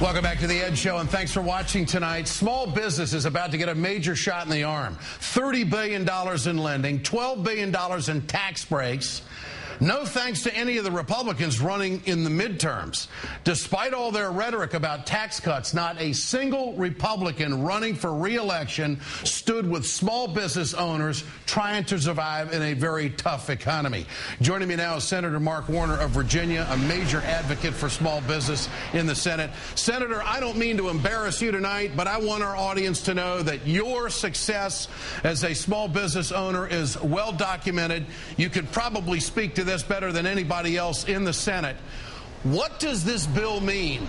Welcome back to The Ed Show, and thanks for watching tonight. Small business is about to get a major shot in the arm. $30 billion in lending, $12 billion in tax breaks. No thanks to any of the Republicans running in the midterms. Despite all their rhetoric about tax cuts, not a single Republican running for re-election stood with small business owners trying to survive in a very tough economy. Joining me now is Senator Mark Warner of Virginia, a major advocate for small business in the Senate. Senator, I don't mean to embarrass you tonight, but I want our audience to know that your success as a small business owner is well documented. You could probably speak to this better than anybody else in the Senate. What does this bill mean?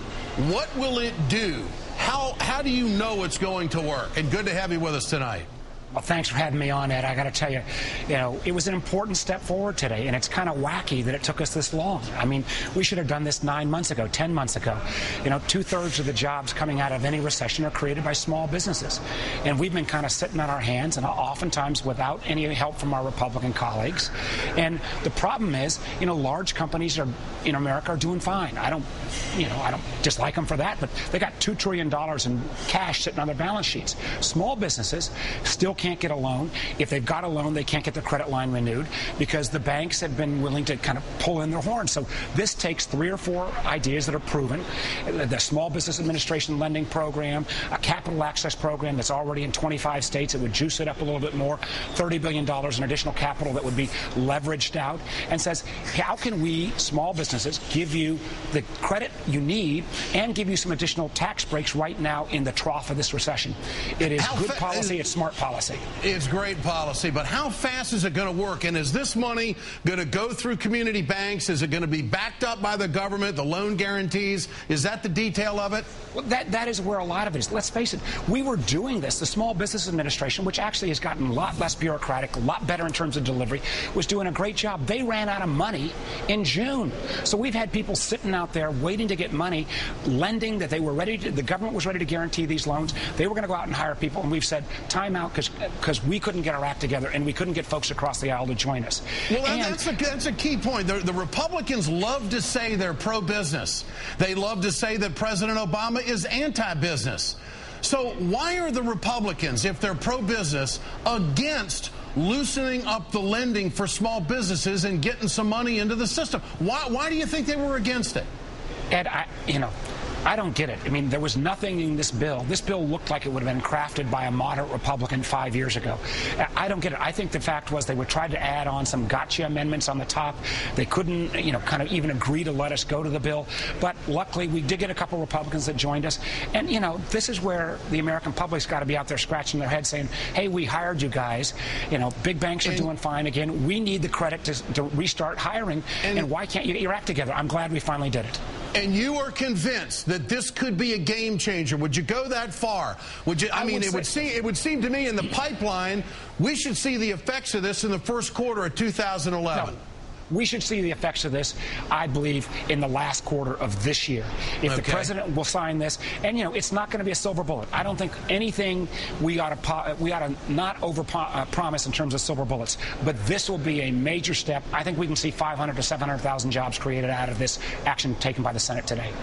What will it do? How do you know it's going to work? And good to have you with us tonight. Well, thanks for having me on, Ed. I got to tell you, it was an important step forward today, and it's kind of wacky that it took us this long. I mean, we should have done this 9 months ago, 10 months ago. Two-thirds of the jobs coming out of any recession are created by small businesses. And we've been kind of sitting on our hands, and oftentimes without any help from our Republican colleagues. And the problem is, large companies in America are doing fine. I don't dislike them for that, but they got $2 trillion in cash sitting on their balance sheets. Small businesses still can't get a loan. If they've got a loan, they can't get the credit line renewed because the banks have been willing to kind of pull in their horns. So this takes 3 or 4 ideas that are proven. The Small Business Administration Lending Program, a capital access program that's already in 25 states. It would juice it up a little bit more, $30 billion in additional capital that would be leveraged out, and says, how can we, small businesses, give you the credit you need and give you some additional tax breaks right now in the trough of this recession. It is good policy. It's smart policy. It's great policy, but how fast is it going to work? And is this money going to go through community banks? Is it going to be backed up by the government, the loan guarantees? Is that the detail of it? Well, that is where a lot of it is. Let's face it, we were doing this. The Small Business Administration, which actually has gotten a lot less bureaucratic, a lot better in terms of delivery, was doing a great job. They ran out of money in June. So we've had people sitting out there waiting to get money, lending that they were ready to, the government was ready to guarantee these loans. They were going to go out and hire people, and we've said, time out, because we couldn't get our act together and we couldn't get folks across the aisle to join us. Well, that's a key point. The Republicans love to say they're pro-business. They love to say that President Obama is anti-business. So why are the Republicans, if they're pro-business, against loosening up the lending for small businesses and getting some money into the system? Why do you think they were against it? Ed, I don't get it. I mean, there was nothing in this bill. This bill looked like it would have been crafted by a moderate Republican 5 years ago. I don't get it. I think the fact was they would try to add on some gotcha amendments on the top. They couldn't, kind of even agree to let us go to the bill. But luckily, we did get a couple Republicans that joined us. And, this is where the American public's got to be out there scratching their head saying, hey, we hired you guys. Big banks are doing fine again. We need the credit to restart hiring. And why can't you get your act together? I'm glad we finally did it. And you are convinced that this could be a game changer. Would you go that far? Would you? It would seem to me in the pipeline we should see the effects of this in the first quarter of 2011. No. We should see the effects of this, I believe, in the last quarter of this year. If the president will sign this, and it's not going to be a silver bullet. I don't think anything we ought to not over promise in terms of silver bullets. But this will be a major step. I think we can see 500 to 700,000 jobs created out of this action taken by the Senate today.